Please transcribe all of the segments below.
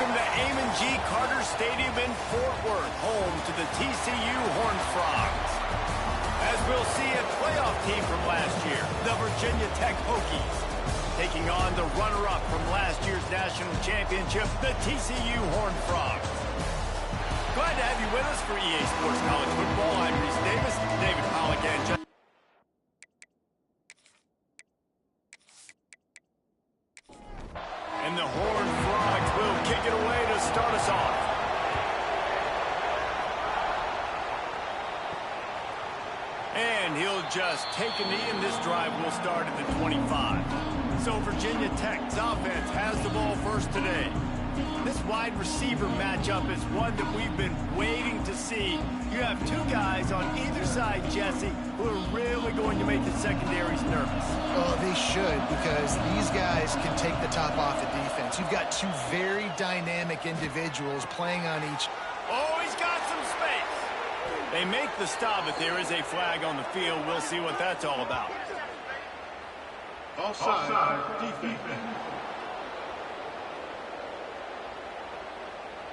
Welcome to Amon G. Carter Stadium in Fort Worth, home to the TCU Horned Frogs. As we'll see, a playoff team from last year, the Virginia Tech Hokies, taking on the runner-up from last year's national championship, the TCU Horned Frogs. Glad to have you with us for EA Sports College Football. I'm Reese Davis, David Pollock, and Jeff. And the Horned Frogs will kick it away to start us off. And he'll just take a knee, and this drive will start at the 25. So Virginia Tech's offense has the ball first today. This wide receiver matchup is one that we've been waiting to see. You have two guys on either side, Jesse, who are really going to make the secondaries nervous. Oh, they should, because these guys can take the top off the defense. You've got two very dynamic individuals playing on each. Oh, he's got some space. They make the stop, but there is a flag on the field. We'll see what that's all about. Offside, defense.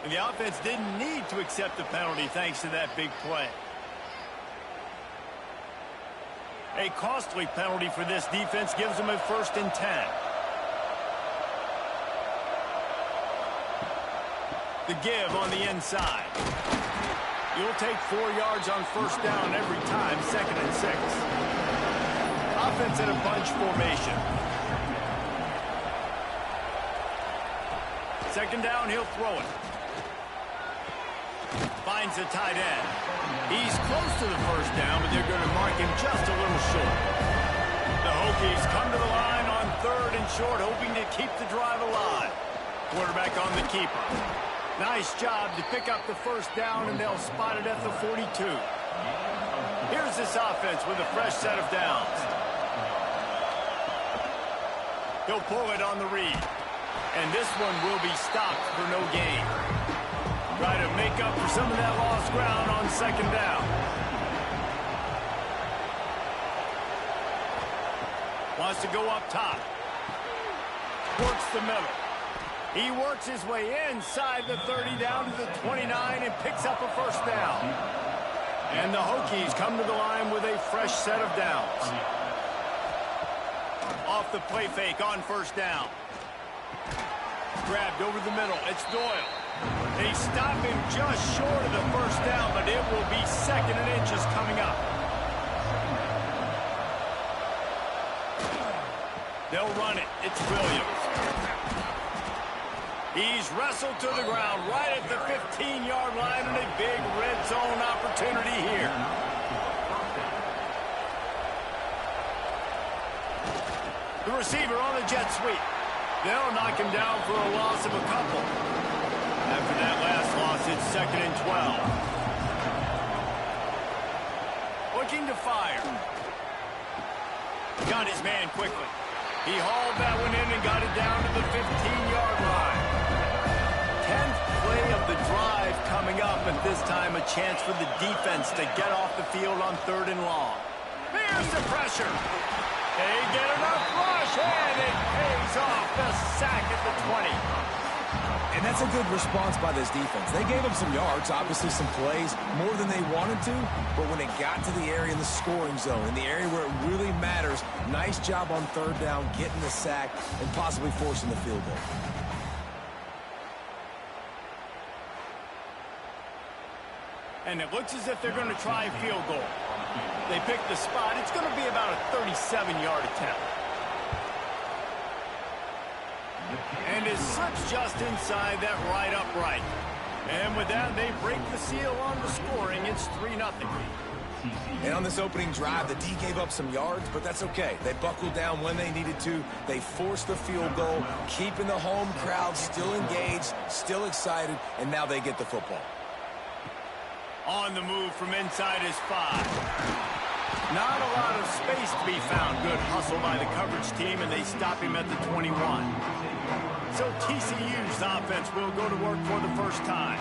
And the offense didn't need to accept the penalty thanks to that big play. A costly penalty for this defense gives them a 1st and 10. The give on the inside. You'll take 4 yards on 1st down every time, 2nd and 6. Offense in a bunch formation. 2nd down, he'll throw it. Finds the tight end. He's close to the 1st down, but they're going to mark him just a little short. The Hokies come to the line on 3rd and short, hoping to keep the drive alive. Quarterback on the keeper. Nice job to pick up the 1st down, and they'll spot it at the 42. Here's this offense with a fresh set of downs. He'll pull it on the read. And this one will be stopped for no gain. Try to make up for some of that lost ground on 2nd down. Wants to go up top. Works the middle. He works his way inside the 30 down to the 29 and picks up a 1st down. And the Hokies come to the line with a fresh set of downs. Off the play fake on 1st down. Grabbed over the middle. It's Doyle. They stop him just short of the 1st down, but it will be 2nd and inches coming up. They'll run it. It's Williams. He's wrestled to the ground right at the 15-yard line, and a big red zone opportunity here. The receiver on a jet sweep. They'll knock him down for a loss of a couple. After that last loss, it's 2nd and 12. Looking to fire. Got his man quickly. He hauled that one in and got it down to the 15-yard line. 10th play of the drive coming up, and this time a chance for the defense to get off the field on 3rd and long. Here's the pressure. They get enough rush, and it pays off. The sack at the 20. And that's a good response by this defense. They gave up some yards, obviously some plays, more than they wanted to, but when it got to the area in the scoring zone, in the area where it really matters, nice job on 3rd down, getting the sack, and possibly forcing the field goal. And it looks as if they're going to try a field goal. They pick the spot. It's going to be about a 37-yard attempt. And it slips just inside that right upright. And with that, they break the seal on the scoring. It's 3-0. And on this opening drive, the D gave up some yards, but that's okay. They buckled down when they needed to. They forced the field goal, keeping the home crowd still engaged, still excited, and now they get the football. On the move from inside his 5. Not a lot of space to be found. Good hustle by the coverage team, and they stop him at the 21. So TCU's offense will go to work for the 1st time.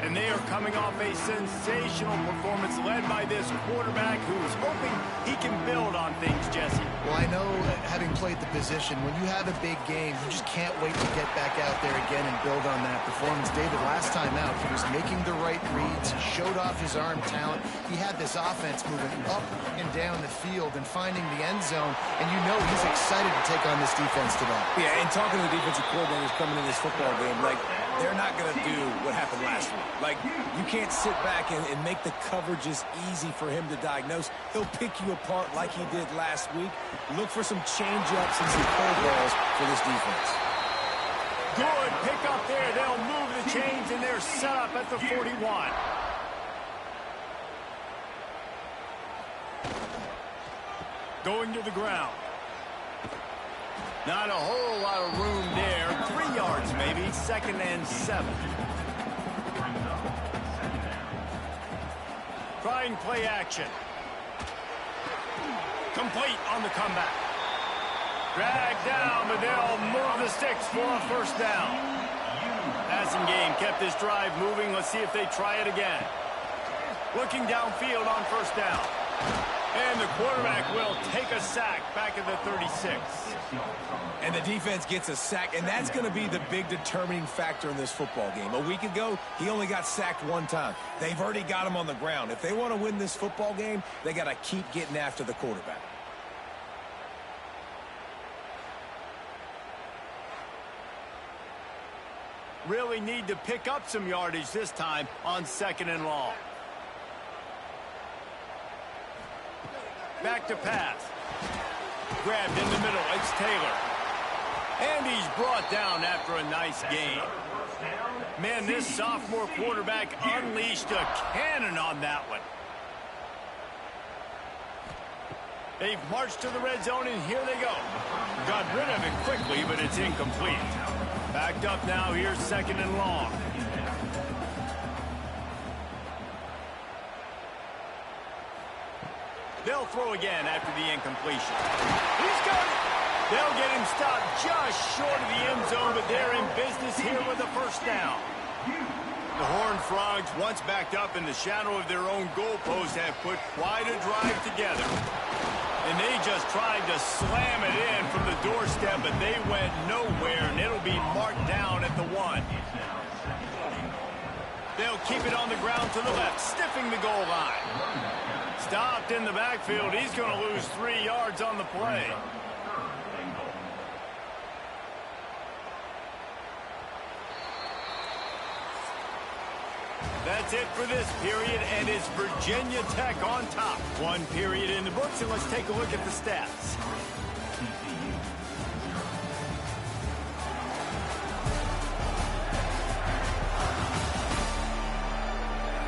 And they are coming off a sensational performance led by this quarterback who's hoping he can build on things, Jesse. Well, I know, having played the position, when you have a big game, you just can't wait to get back out there again and build on that performance. David, last time out, he was making the right reads. He showed off his arm talent. He had this offense moving up and down the field and finding the end zone. And you know he's excited to take on this defense today. Yeah, and talking to the defensive coordinators coming in this football game, like, they're not going to do what happened last week. Like, you can't sit back and make the coverages easy for him to diagnose. He'll pick you apart like he did last week. Look for some change-ups and some curveballs for this defense. Good pick up there. They'll move the chains, and they're set up at the 41. Going to the ground. Not a whole lot of room there. 3 yards maybe. 2nd and 7. Trying play action. Complete on the comeback. Drag down, but they'll move the sticks for a first down. Passing game kept this drive moving. Let's see if they try it again. Looking downfield on first down. And the quarterback will take a sack back at the 36. And the defense gets a sack, and that's going to be the big determining factor in this football game. A week ago, he only got sacked 1 time. They've already got him on the ground. If they want to win this football game, they got to keep getting after the quarterback. Really need to pick up some yardage this time on 2nd and long. Back to pass. Grabbed in the middle. It's Taylor. And he's brought down after a nice gain. Man, this sophomore quarterback unleashed a cannon on that one. They've marched to the red zone, and here they go. Got rid of it quickly, but it's incomplete. Backed up now. Here's 2nd and long. They'll throw again after the incompletion. He's got it. They'll get him stopped just short of the end zone, but they're in business here with a first down. The Horned Frogs, once backed up in the shadow of their own goalpost, have put quite a drive together. And they just tried to slam it in from the doorstep, but they went nowhere, and it'll be marked down at the 1. They'll keep it on the ground to the left, stiffing the goal line. Stopped in the backfield. He's going to lose 3 yards on the play. That's it for this period, and it's Virginia Tech on top. 1 period in the books, and let's take a look at the stats.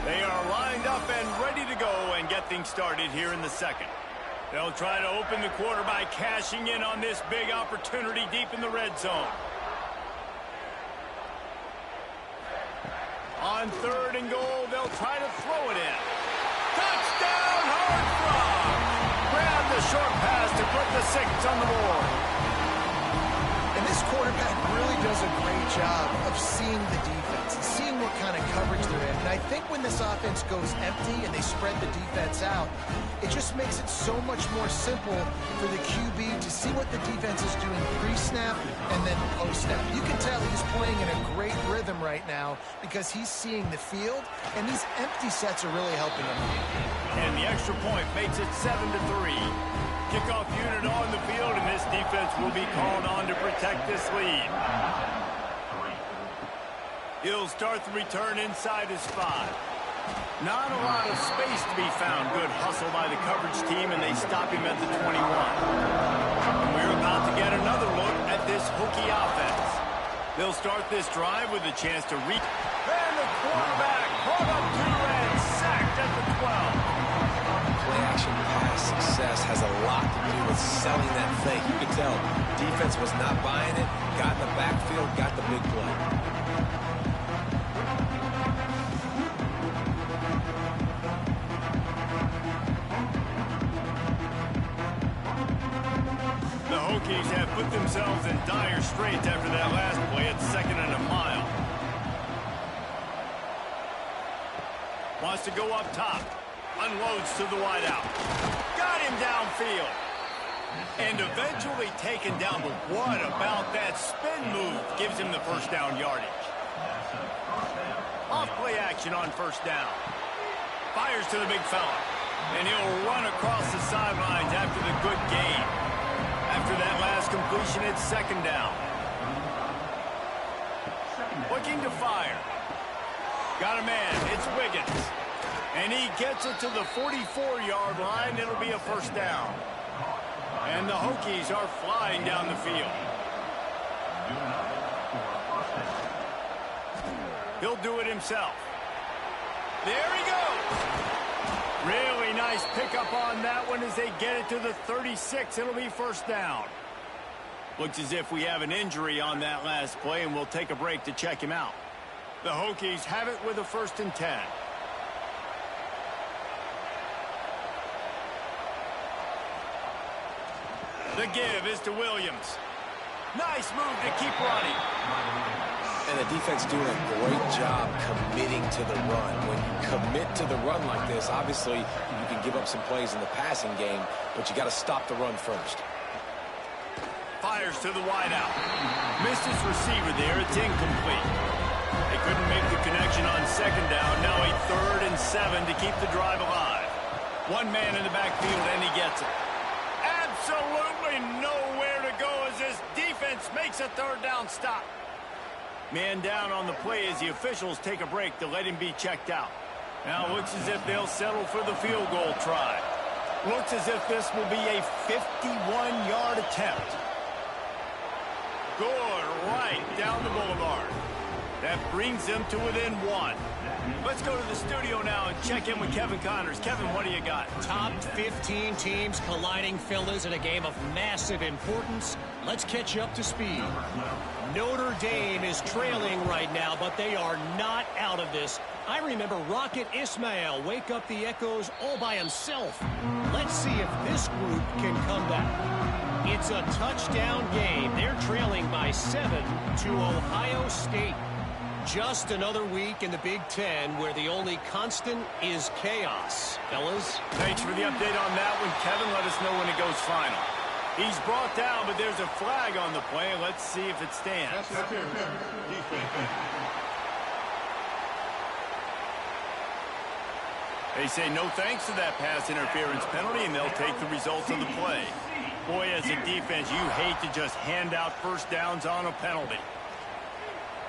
They are lined up and ready to go and get things started here in the 2nd. They'll try to open the quarter by cashing in on this big opportunity deep in the red zone. On 3rd and goal, they'll try to throw it in. Touchdown, Horned Frogs! Grab the short pass to put the 6 on the board. And this quarterback really does a great job of seeing the defense and seeing what kind of coverage they're in. And I think when this offense goes empty and they spread the defense out, it just makes it so much more simple for the QB to see what the defense is doing pre-snap and then post-snap. You can tell he's playing in a great rhythm right now because he's seeing the field, and these empty sets are really helping him. And the extra point makes it 7-3. Kickoff unit on the field, and this defense will be called on to protect this lead. He'll start the return inside his 5. Not a lot of space to be found. Good hustle by the coverage team, and they stop him at the 21. And we're about to get another look at this Hokie offense. They'll start this drive with a chance to reach. And the quarterback brought up 2 and sacked at the 12. Play-action pass success has a lot to do with selling that fake. You could tell defense was not buying it, got in the backfield, got the big play. The Hokies have put themselves in dire straits after that last play at 2nd and a mile. Wants to go up top. Unloads to the wideout. Got him downfield. And eventually taken down. But what about that spin move? Gives him the first down yardage. Off play action on first down. Fires to the big fella. And he'll run across the sidelines after the good gain. After that last completion, it's second down. Looking to fire. Got a man. It's Wiggins. And he gets it to the 44-yard line. It'll be a first down. And the Hokies are flying down the field. He'll do it himself. There he goes. Really nice pickup on that one as they get it to the 36. It'll be first down. Looks as if we have an injury on that last play, and we'll take a break to check him out. The Hokies have it with a 1st and 10. The give is to Williams. Nice move to keep running. And the defense doing a great job committing to the run. When you commit to the run like this, obviously you can give up some plays in the passing game, but you got to stop the run first. Fires to the wideout. Missed his receiver there. It's incomplete. They couldn't make the connection on second down. Now a 3rd and 7 to keep the drive alive. One man in the backfield, and he gets it. Absolutely nowhere to go as this defense makes a 3rd down stop. Man down on the play as the officials take a break to let him be checked out. Now it looks as if they'll settle for the field goal try. Looks as if this will be a 51-yard attempt. Good right down the boulevard. That brings them to within 1. Let's go to the studio now and check in with Kevin Connors. Kevin, what do you got? Top 15 teams colliding, fellas, in a game of massive importance. Let's catch you up to speed. Notre Dame is trailing right now, but they are not out of this. I remember Rocket Ismail wake up the echoes all by himself. Let's see if this group can come back. It's a touchdown game. They're trailing by 7 to Ohio State. Just another week in the Big Ten where the only constant is chaos. Fellas? Thanks for the update on that one, Kevin. Let us know when it goes final. He's brought down, but there's a flag on the play. Let's see if it stands. They say no thanks to that pass interference penalty, and they'll take the results of the play. Boy, as a defense, you hate to just hand out first downs on a penalty.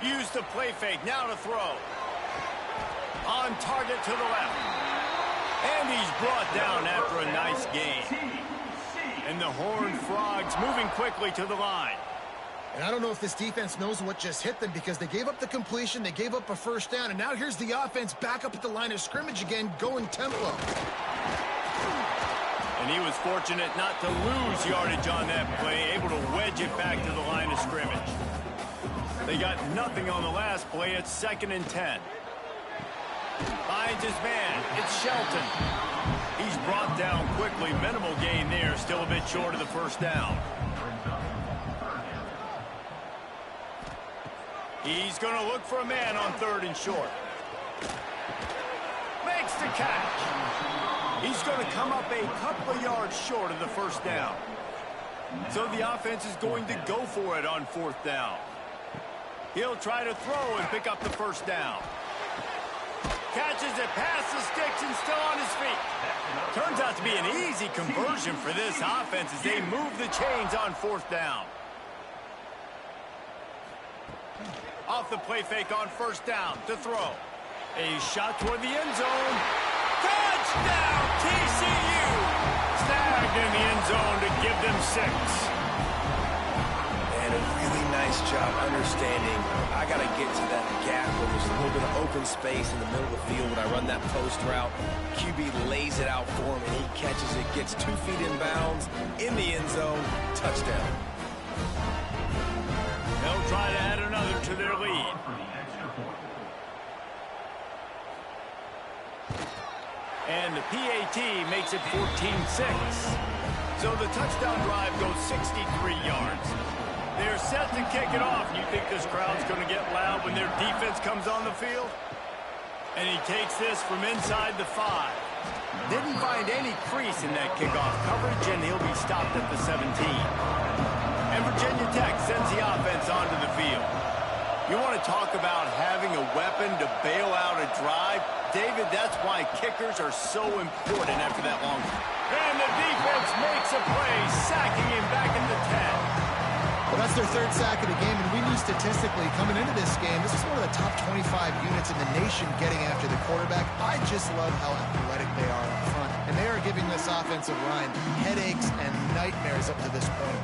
Use the play fake, now to throw. On target to the left. And he's brought down after a nice gain. And the Horned Frogs moving quickly to the line. And I don't know if this defense knows what just hit them because they gave up the completion, they gave up a first down, and now here's the offense back up at the line of scrimmage again, going tempo. And he was fortunate not to lose yardage on that play, able to wedge it back to the line of scrimmage. They got nothing on the last play. It's 2nd and 10. Finds his man. It's Shelton. He's brought down quickly. Minimal gain there. Still a bit short of the first down. He's going to look for a man on 3rd and short. Makes the catch. He's going to come up a couple of yards short of the first down. So the offense is going to go for it on 4th down. He'll try to throw and pick up the first down. Catches it past the sticks and still on his feet. Turns out to be an easy conversion for this offense as they move the chains on 4th down. Off the play fake on 1st down to throw. A shot toward the end zone. Touchdown, TCU! Snagged in the end zone to give them 6. And a really nice job understanding I got to get to that gap where there's a little bit of open space in the middle of the field when I run that post route. QB lays it out for him, and he catches it, gets 2 feet in bounds, in the end zone, touchdown. They'll try to add another to their lead. And the PAT makes it 14-6. So the touchdown drive goes 63 yards. They're set to kick it off. You think this crowd's going to get loud when their defense comes on the field? And he takes this from inside the 5. Didn't find any crease in that kickoff coverage, and he'll be stopped at the 17. And Virginia Tech sends the offense onto the field. You want to talk about having a weapon to bail out a drive? David, that's why kickers are so important after that long. And the defense makes a play, sacking him back at the 10. Well, that's their 3rd sack of the game, and we knew statistically coming into this game, this is one of the top 25 units in the nation getting after the quarterback. I just love how athletic they are up front, and they are giving this offensive line headaches and nightmares up to this point.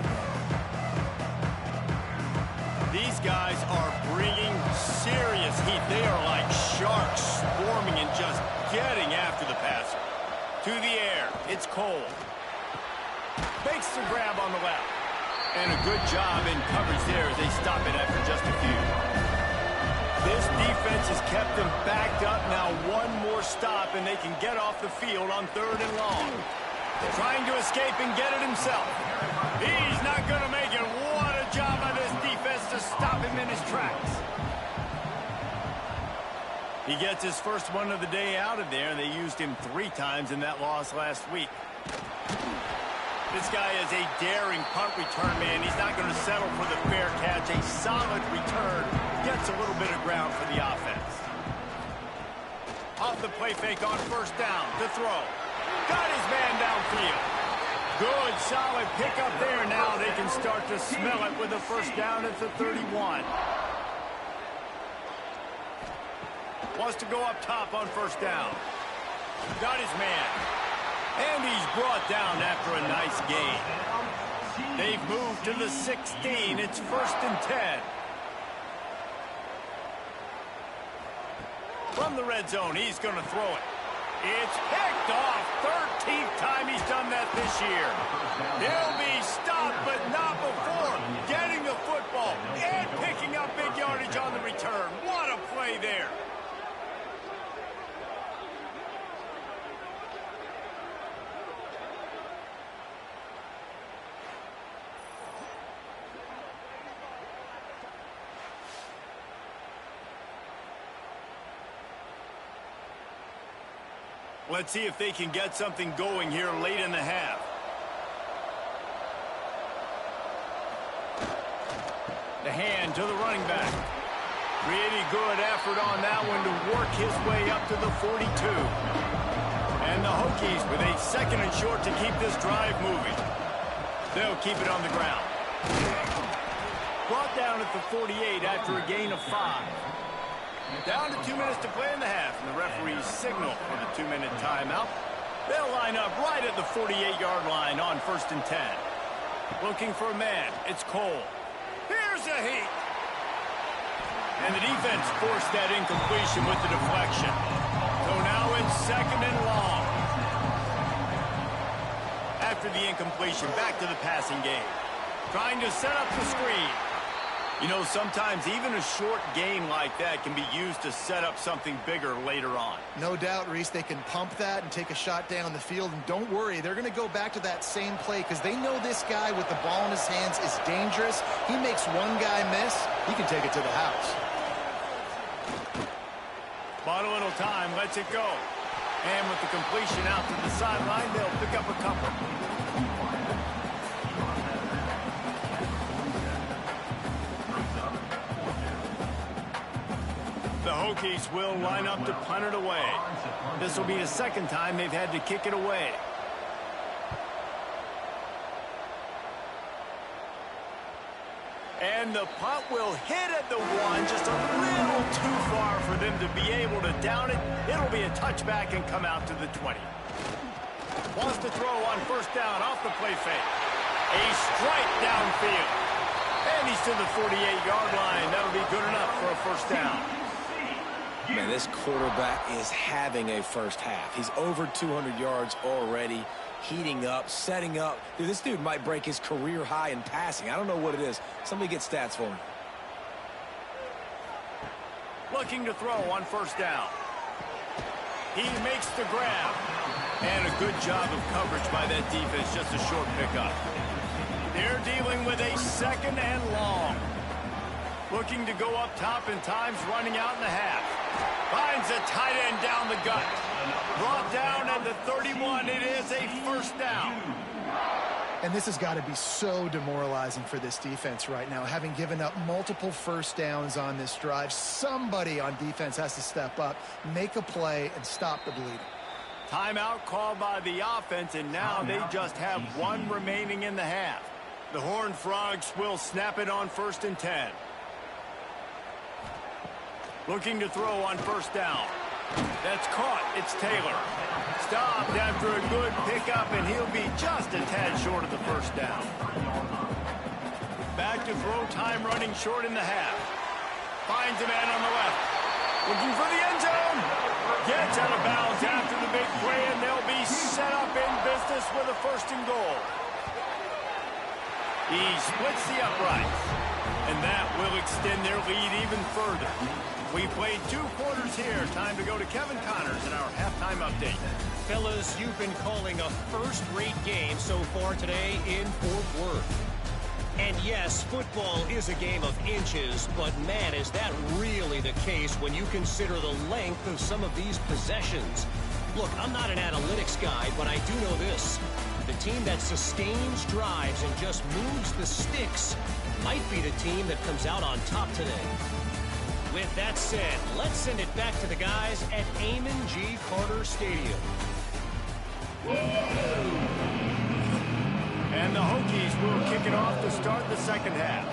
These guys are bringing serious heat. They are like sharks swarming and just getting after the passer. To the air, it's Cole. Makes the grab on the left. And a good job in coverage there as they stop it after just a few. This defense has kept them backed up. Now one more stop, and they can get off the field on 3rd and long. Trying to escape and get it himself. He's not going to make it. What a job by this defense to stop him in his tracks. He gets his first one of the day out of there, and they used him 3 times in that loss last week. This guy is a daring punt return man. He's not going to settle for the fair catch. A solid return. Gets a little bit of ground for the offense. Off the play fake on 1st down. To throw. Got his man downfield. Good, solid pickup there. Now they can start to smell it with a 1st down at the 31. Wants to go up top on 1st down. Got his man. And he's brought down after a nice gain. They've moved to the 16. It's 1st and 10. From the red zone, he's going to throw it. It's picked off. 13th time he's done that this year. He'll be stopped, but not before getting the football and picking up big yardage on the return. What a play there. Let's see if they can get something going here late in the half. The hand to the running back. Pretty good effort on that one to work his way up to the 42. And the Hokies with a 2nd and short to keep this drive moving. They'll keep it on the ground. Brought down at the 48 after a gain of 5. Down to 2 minutes to play in the half, and the referees signal for the 2-minute timeout. They'll line up right at the 48-yard line on 1st and 10. Looking for a man. It's Cole. Here's a heat. And the defense forced that incompletion with the deflection. So now it's 2nd and long. After the incompletion, back to the passing game. Trying to set up the screen. You know, sometimes even a short gain like that can be used to set up something bigger later on. No doubt, Reese, they can pump that and take a shot down the field. And don't worry, they're going to go back to that same play because they know this guy with the ball in his hands is dangerous. He makes one guy miss, he can take it to the house. Bought a little time, lets it go. And with the completion out to the sideline, they'll pick up a couple. The Hokies will line up to punt it away. This will be the 2nd time they've had to kick it away. And the punt will hit at the 1, just a little too far for them to be able to down it. It'll be a touchback and come out to the 20. Wants to throw on 1st down off the play fake. A strike downfield. And he's to the 48-yard line. That'll be good enough for a 1st down. Man, this quarterback is having a 1st half. He's over 200 yards already, heating up, setting up. Dude, this dude might break his career high in passing. I don't know what it is. Somebody get stats for him. Looking to throw on 1st down. He makes the grab. And a good job of coverage by that defense, just a short pickup. They're dealing with a 2nd and long. Looking to go up top, and time's running out in the half. Finds a tight end down the gut. Brought down at the 31. It is a first down. And this has got to be so demoralizing for this defense right now. Having given up multiple first downs on this drive, somebody on defense has to step up, make a play, and stop the bleeding. Timeout called by the offense, and now they just have one remaining in the half. The Horned Frogs will snap it on 1st and 10. Looking to throw on first down. That's caught. It's Taylor. Stopped after a good pickup, and he'll be just a tad short of the first down. Back to throw time, running short in the half. Finds a man on the left. Looking for the end zone. Gets out of bounds after the big play, and they'll be set up in business with a 1st and goal. He splits the uprights, and that will extend their lead even further. We played 2 quarters here. Time to go to Kevin Connors in our halftime update. Fellas, you've been calling a first-rate game so far today in Fort Worth. And yes, football is a game of inches, but man, is that really the case when you consider the length of some of these possessions. Look, I'm not an analytics guy, but I do know this. The team that sustains drives and just moves the sticks might be the team that comes out on top today. With that said, let's send it back to the guys at Amon G. Carter Stadium. And the Hokies will kick it off to start the second half.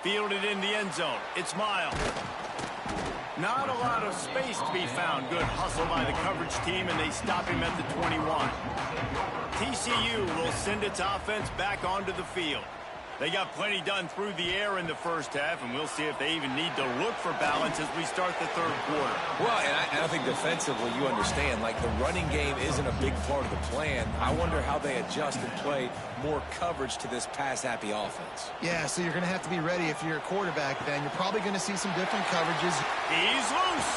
Fielded in the end zone. It's Miles. Not a lot of space to be found. Good hustle by the coverage team, and they stop him at the 21. TCU will send its offense back onto the field. They got plenty done through the air in the first half, and we'll see if they even need to look for balance as we start the third quarter. Well, and I think defensively, you understand, like the running game isn't a big part of the plan. I wonder how they adjust and play more coverage to this pass-happy offense. Yeah, so you're going to have to be ready if you're a quarterback then. You're probably going to see some different coverages. He's loose.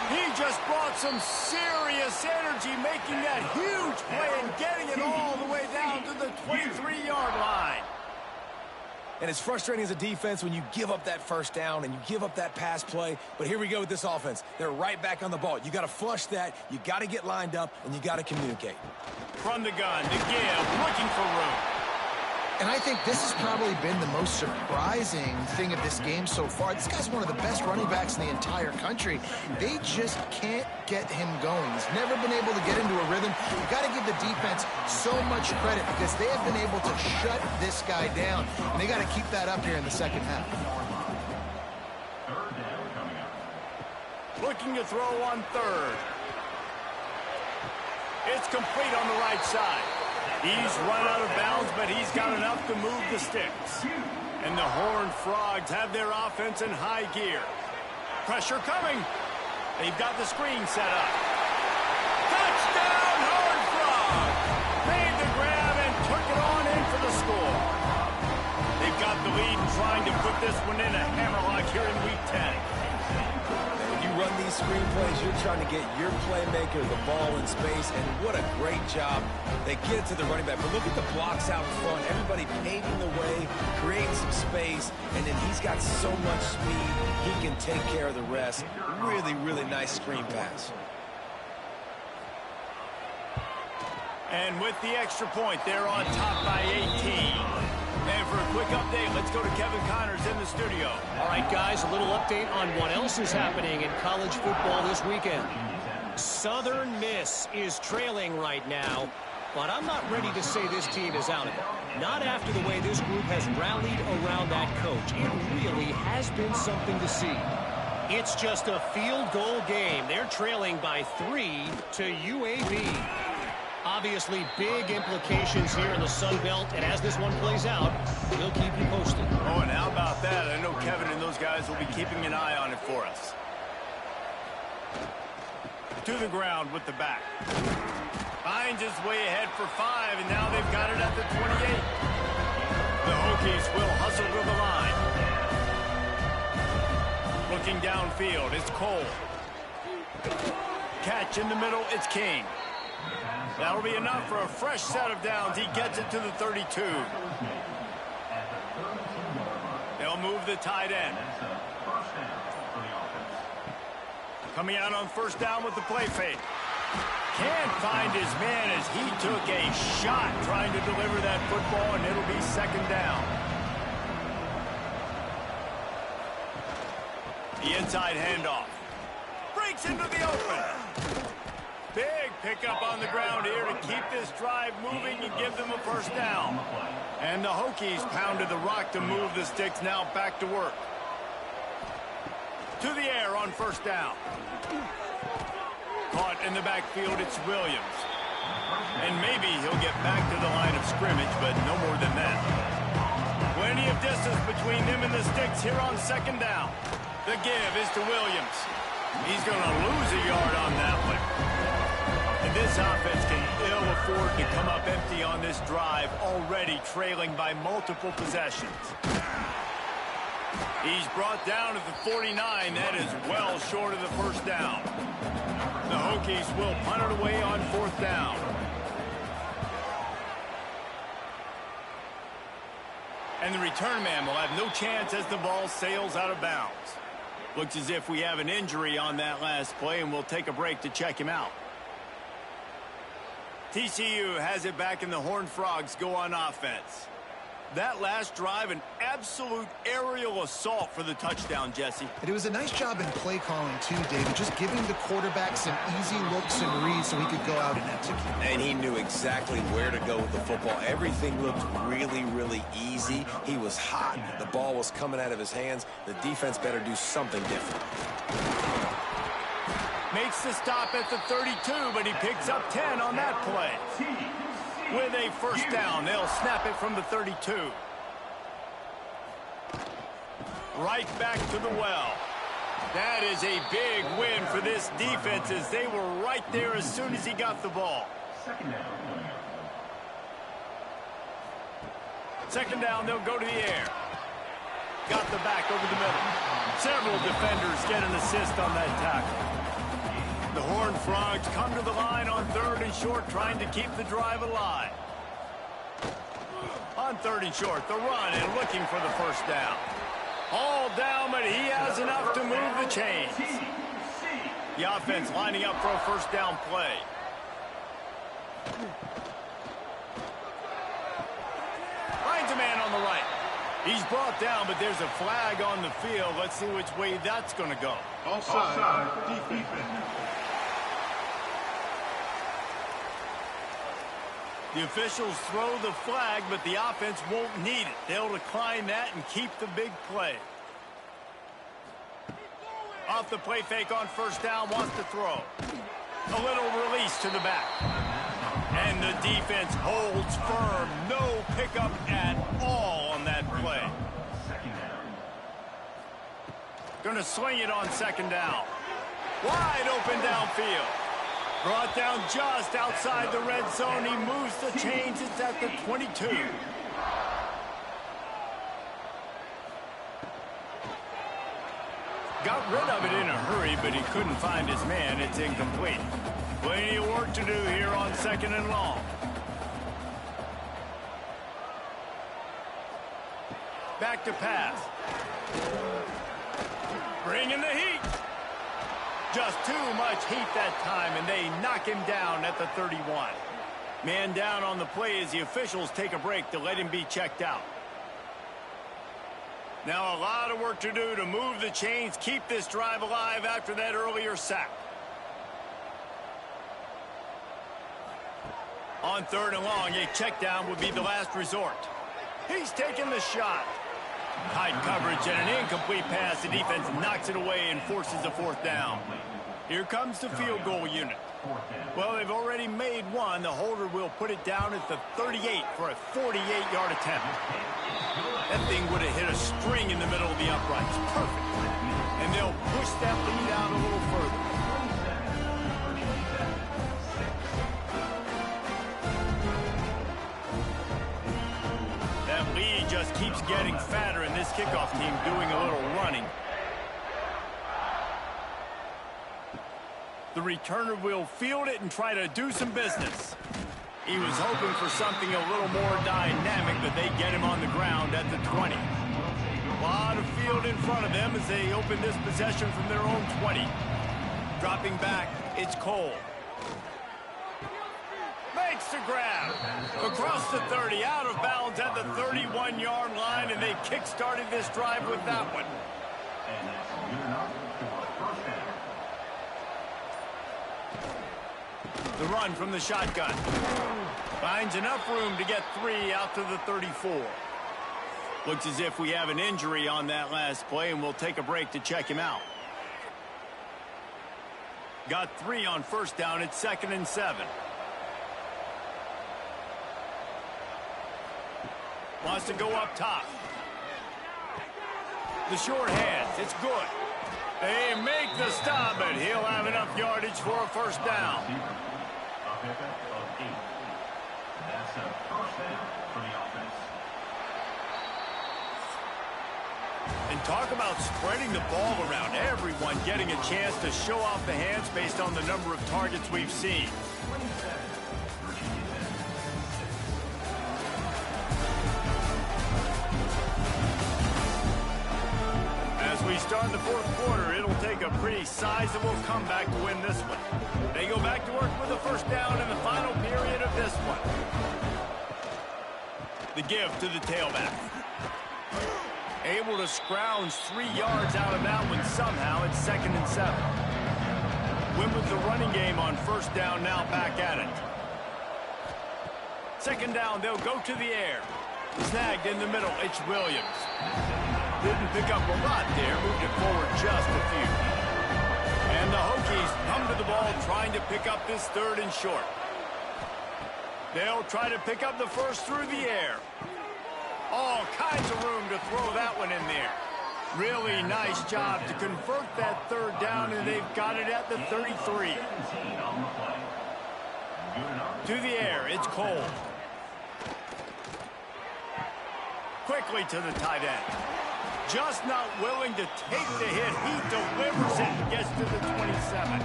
He just brought some serious energy, making that huge play and getting it all the way down to the 23-yard line. And it's frustrating as a defense when you give up that first down and you give up that pass play. But here we go with this offense. They're right back on the ball. You got to flush that. You got to get lined up, and you got to communicate. From the gun to give, looking for room. And I think this has probably been the most surprising thing of this game so far. This guy's one of the best running backs in the entire country. They just can't get him going. He's never been able to get into a rhythm. You got to give the defense so much credit because they have been able to shut this guy down. And they got to keep that up here in the second half. Looking to throw on third. It's complete on the right side. He's run out of bounds, but he's got enough to move the sticks. And the Horned Frogs have their offense in high gear. Pressure coming. They've got the screen set up. Touchdown, Horned Frogs! Made the grab and took it on in for the score. They've got the lead and trying to put this one in a hammerlock here in Week 10. Run these screen plays, you're trying to get your playmaker the ball in space, and what a great job. They get it to the running back, but look at the blocks out in front. Everybody paving the way, creating some space, and then he's got so much speed, he can take care of the rest. Really, really nice screen pass. And with the extra point, they're on top by 18. And for a quick update, let's go to Kevin Connors in the studio. All right, guys, a little update on what else is happening in college football this weekend. Southern Miss is trailing right now, but I'm not ready to say this team is out of it. Not after the way this group has rallied around that coach. It really has been something to see. It's just a field goal game. They're trailing by 3 to UAB. Obviously, big implications here in the Sun Belt, and as this one plays out, we'll keep you posted. Oh, and how about that? I know Kevin and those guys will be keeping an eye on it for us. To the ground with the back. Finds his way ahead for 5, and now they've got it at the 28. The Hokies will hustle to the line. Looking downfield, it's Cole. Catch in the middle, it's King. That'll be enough for a fresh set of downs. He gets it to the 32. They'll move the tight end. Coming out on first down with the play fake. Can't find his man as he took a shot trying to deliver that football, and it'll be second down. The inside handoff. Breaks into the open. Big pickup on the ground here to keep this drive moving and give them a first down. And the Hokies pounded the rock to move the sticks, now back to work. To the air on first down. Caught in the backfield, it's Williams. And maybe he'll get back to the line of scrimmage, but no more than that. Plenty of distance between them and the sticks here on second down. The give is to Williams. He's going to lose a yard on that one. And this offense can ill afford to come up empty on this drive, already trailing by multiple possessions. He's brought down at the 49. That is well short of the first down. The Hokies will punt it away on fourth down. And the return man will have no chance as the ball sails out of bounds. Looks as if we have an injury on that last play, and we'll take a break to check him out. TCU has it back, and the Horned Frogs go on offense. That last drive, an absolute aerial assault for the touchdown, Jesse. And it was a nice job in play calling, too, David, just giving the quarterback some easy looks and reads so he could go out and execute. And he knew exactly where to go with the football. Everything looked really, really easy. He was hot. The ball was coming out of his hands. The defense better do something different. Makes the stop at the 32, but he picks up 10 on that play. With a first down, they'll snap it from the 32. Right back to the well. That is a big win for this defense, as they were right there as soon as he got the ball. Second down, they'll go to the air. Got the back over the middle. Several defenders get an assist on that tackle. The Horned Frogs come to the line on third and short, trying to keep the drive alive. On third and short, the run and looking for the first down. All down, but he has enough to move the chains. The offense lining up for a first down play. Finds a man on the right. He's brought down, but there's a flag on the field. Let's see which way that's going to go. Offside, defense. The officials throw the flag, but the offense won't need it. They'll decline that and keep the big play. Off the play fake on first down, wants to throw. A little release to the back. And the defense holds firm. No pickup at all on that play. Gonna swing it on second down. Wide open downfield. Brought down just outside the red zone. He moves the chains. It's at the 22. Got rid of it in a hurry, but he couldn't find his man. It's incomplete. Plenty of work to do here on second and long. Back to pass. Bringing the heat. Just too much heat that time, and they knock him down at the 31. Man down on the play as the officials take a break to let him be checked out. Now a lot of work to do to move the chains, keep this drive alive after that earlier sack. On third and long, a check down would be the last resort. He's taking the shot. Tight coverage and an incomplete pass. The defense knocks it away and forces a fourth down. Here comes the field goal unit. Well, they've already made one. The holder will put it down at the 38 for a 48-yard attempt. That thing would have hit a string in the middle of the uprights. Perfect. And they'll push that lead out a little further. That lead just keeps getting fatter, and this kickoff team doing a little running. The returner will field it and try to do some business. He was hoping for something a little more dynamic, but they get him on the ground at the 20. A lot of field in front of them as they open this possession from their own 20. Dropping back, it's Cole. Makes the grab. Across the 30, out of bounds at the 31-yard line, and they kick-started this drive with that one. And that's good enough for a first down. The run from the shotgun. Finds enough room to get 3 out to the 34. Looks as if we have an injury on that last play, and we'll take a break to check him out. Got 3 on first down. It's 2nd and 7. Wants to go up top. The short hands. It's good. They make the stop, but he'll have enough yardage for a first down. A pickup of 8. That's a first down for the offense. And talk about spreading the ball around. Everyone getting a chance to show off the hands based on the number of targets we've seen. As we start the fourth quarter, it'll take a pretty sizable comeback to win this one. They go back to work with a first down in the final period of this one. The give to the tailback. Able to scrounge 3 yards out of that one somehow. It's 2nd and 7. Win with the running game on first down, now back at it. 2nd down, they'll go to the air. Snagged in the middle, it's Williams. Didn't pick up a lot there, moved it forward just a few. And the Hokies come to the ball trying to pick up this 3rd and short. They'll try to pick up the first through the air. All kinds of room to throw that one in there. Really nice job to convert that 3rd down, and they've got it at the 33. To the air, it's Cole. Quickly to the tight end. Just not willing to take the hit. He delivers it and gets to the 27.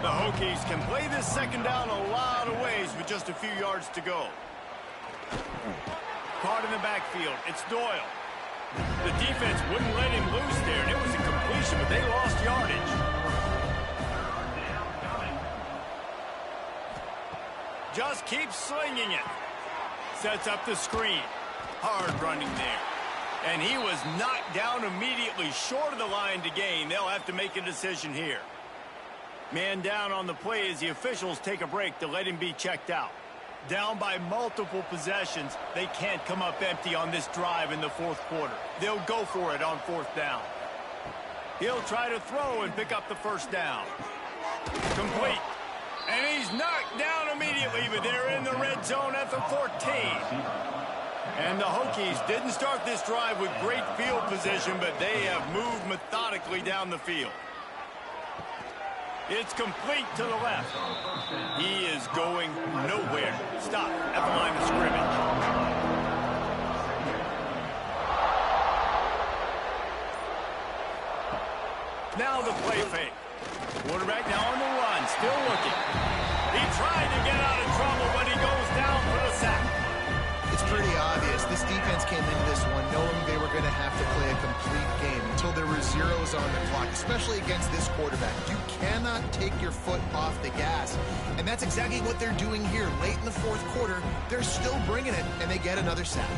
The Hokies can play this 2nd down a lot of ways with just a few yards to go. Caught in the backfield. It's Doyle. The defense wouldn't let him loose there, and it was a completion, but they lost yardage. Just keeps slinging it. Sets up the screen. Hard running there. And he was knocked down immediately short of the line to gain. They'll have to make a decision here. Man down on the play as the officials take a break to let him be checked out. Down by multiple possessions, they can't come up empty on this drive in the fourth quarter. They'll go for it on 4th down. He'll try to throw and pick up the first down. Complete. And he's knocked down immediately, but they're in the red zone at the 14. And the Hokies didn't start this drive with great field position, but they have moved methodically down the field. It's complete to the left. He is going nowhere. Stop at the line of scrimmage. Now the play fake. Quarterback now on the run, still looking. He tried to get out of trouble, but he goes down for the sack. It's pretty obvious. This defense came into this one knowing they were going to have to play a complete game until there were zeros on the clock, especially against this quarterback. You cannot take your foot off the gas, and that's exactly what they're doing here. Late in the fourth quarter, they're still bringing it, and they get another sack.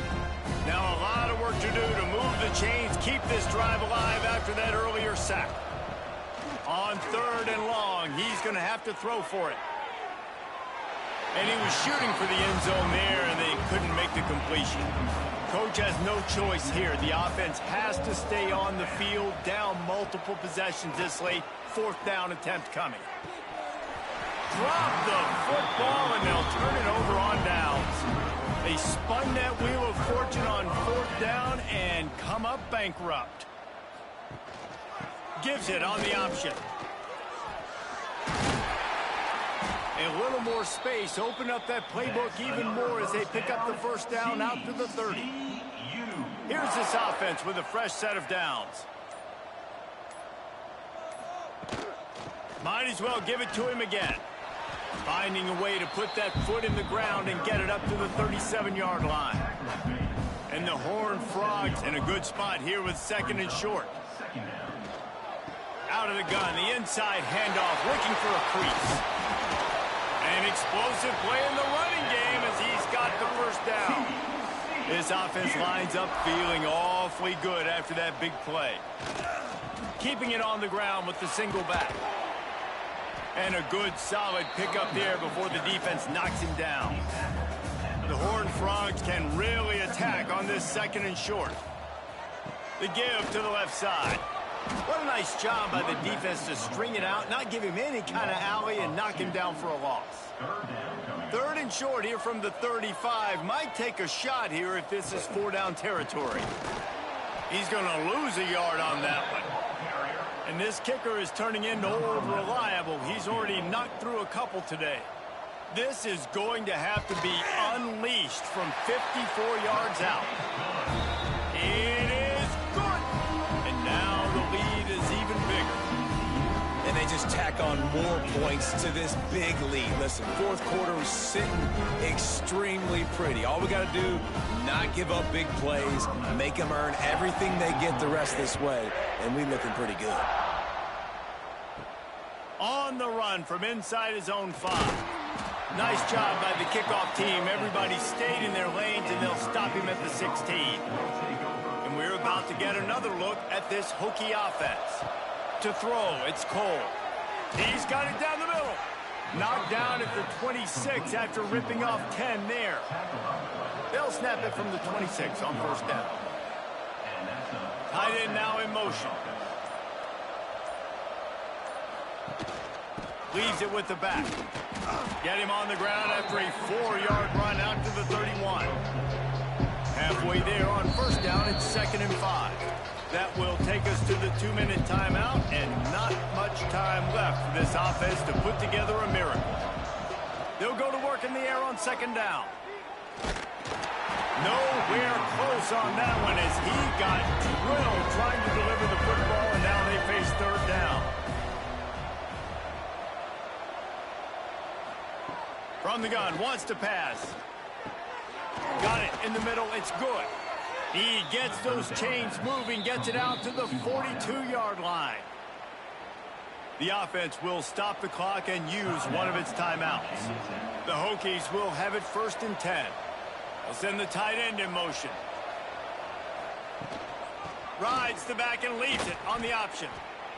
Now a lot of work to do to move the chains, keep this drive alive after that earlier sack. On 3rd and long, he's going to have to throw for it. And he was shooting for the end zone there, and they couldn't make the completion. Coach has no choice here. The offense has to stay on the field, down multiple possessions this late. 4th down attempt coming. Drop the football, and they'll turn it over on downs. They spun that wheel of fortune on 4th down and come up bankrupt. Gives it on the option. A little more space, open up that playbook even more as they pick up the first down out to the 30. Here's this offense with a fresh set of downs. Might as well give it to him again. Finding a way to put that foot in the ground and get it up to the 37-yard line. And the Horned Frogs in a good spot here with 2nd and short. Out of the gun, the inside handoff, looking for a crease. An explosive play in the running game as he's got the first down. This offense lines up feeling awfully good after that big play. Keeping it on the ground with the single back. And a good, solid pickup there before the defense knocks him down. The Horned Frogs can really attack on this 2nd and short. The give to the left side. What a nice job by the defense to string it out, not give him any kind of alley, and knock him down for a loss. 3rd and short here from the 35. Might take a shot here if this is 4-down territory. He's going to lose a yard on that one. And this kicker is turning into old reliable. He's already knocked through a couple today. This is going to have to be unleashed from 54 yards out. It is good. And now the lead is even bigger. And they just tack on more points to this big lead. Listen, 4th quarter is sitting extremely pretty. All we got to do, not give up big plays, make them earn everything they get the rest this way, and we looking pretty good. On the run from inside his own 5. Nice job by the kickoff team. Everybody stayed in their lanes, and they'll stop him at the 16. And we're about to get another look at this Hokie offense. To throw, it's Cole. He's got it down the middle. Knocked down at the 26 after ripping off 10 there. They'll snap it from the 26 on 1st down. Tight end now in motion. Leaves it with the back. Get him on the ground after a 4-yard run out to the 31. Halfway there on 1st down, it's 2nd and 5. That will take us to the 2-minute timeout, and not much time left for this offense to put together a miracle. They'll go to work in the air on 2nd down. Nowhere close on that one as he got drilled trying to deliver the football, and now they face 3rd down. From the gun, wants to pass. Got it in the middle, it's good. He gets those chains moving, gets it out to the 42-yard line. The offense will stop the clock and use one of its timeouts. The Hokies will have it 1st and 10. They'll send the tight end in motion. Rides the back and leaves it on the option.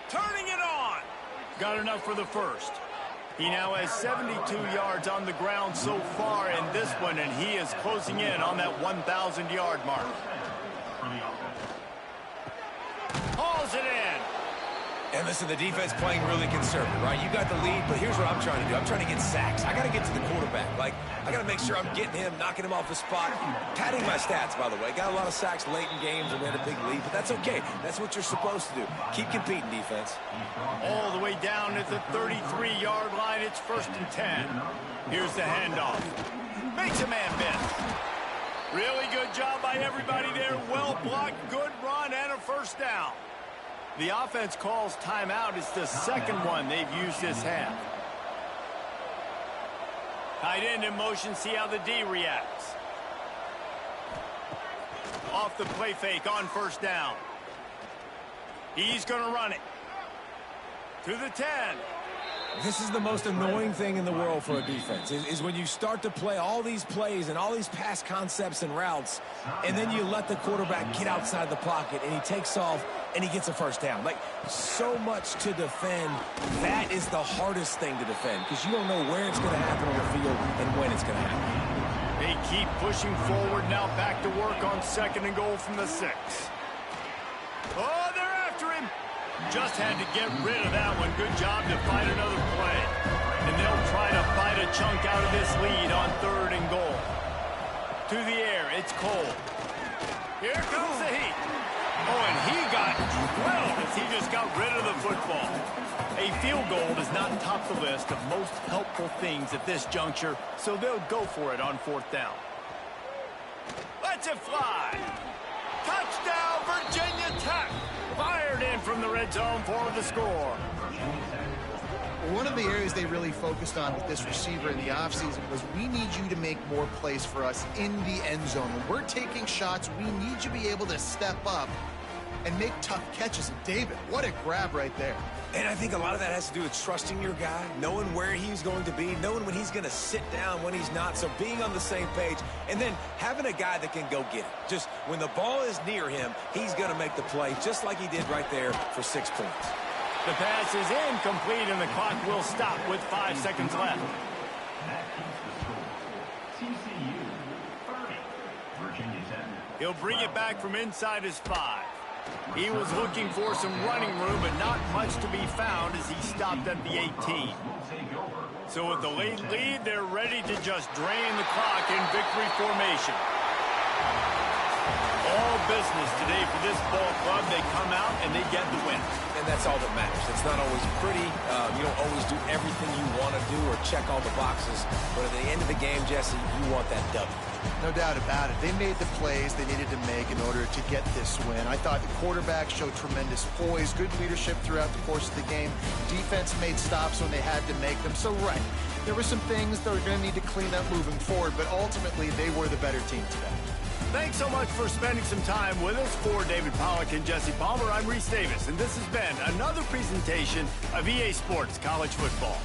Turning it on. Got enough for the 1st. He now has 72 yards on the ground so far in this one, and he is closing in on that 1,000-yard mark. Hauls it in. And listen, the defense playing really conservative, right? You got the lead, but here's what I'm trying to do. I'm trying to get sacks. I got to get to the quarterback. Like, I got to make sure I'm getting him, knocking him off the spot. Padding my stats, by the way. Got a lot of sacks late in games and we had a big lead, but that's okay. That's what you're supposed to do. Keep competing, defense. All the way down at the 33-yard line. It's 1st and 10. Here's the handoff. Makes a man miss. Really good job by everybody there. Well blocked, good run, and a 1st down. The offense calls timeout. It's the 2nd one they've used this half. Tight end in motion, see how the D reacts. Off the play fake on 1st down. He's going to run it. To the 10. This is the most annoying thing in the world for a defense, is when you start to play all these plays and all these pass concepts and routes, and then you let the quarterback get outside the pocket, and he takes off, and he gets a 1st down. Like, so much to defend. That is the hardest thing to defend, because you don't know where it's going to happen on the field and when it's going to happen. They keep pushing forward now, back to work on 2nd and goal from the 6. Oh, they're after him. Just had to get rid of that one. Good job to find another play. And they'll try to bite a chunk out of this lead on 3rd and goal. To the air, it's Cole. Here comes the heat. Oh, and he got drilled as he just got rid of the football. A field goal does not top the list of most helpful things at this juncture, so they'll go for it on 4th down. Lets it fly. Touchdown, Virginia Tech. Fired in from the red zone for the score. One of the areas they really focused on with this receiver in the offseason was we need you to make more plays for us in the end zone. When we're taking shots, we need you to be able to step up and make tough catches. And David, what a grab right there. And I think a lot of that has to do with trusting your guy, knowing where he's going to be, knowing when he's going to sit down, when he's not, so being on the same page, and then having a guy that can go get it. Just when the ball is near him, he's going to make the play, just like he did right there for 6 points. The pass is incomplete, and the clock will stop with 5 seconds left. That keeps the score. TCU 30, Virginia 10. He'll bring it back from inside his 5. He was looking for some running room, but not much to be found as he stopped at the 18. So with the late lead, they're ready to just drain the clock in victory formation. All business today for this ball club. They come out and they get the win. And that's all that matters. It's not always pretty. You don't always do everything you want to do or check all the boxes. But at the end of the game, Jesse, you want that W. No doubt about it. They made the plays they needed to make in order to get this win. I thought the quarterback showed tremendous poise, good leadership throughout the course of the game. Defense made stops when they had to make them. So, right, there were some things that were going to need to clean up moving forward, but ultimately they were the better team today. Thanks so much for spending some time with us. For David Pollack and Jesse Palmer, I'm Reese Davis, and this has been another presentation of EA Sports College Football.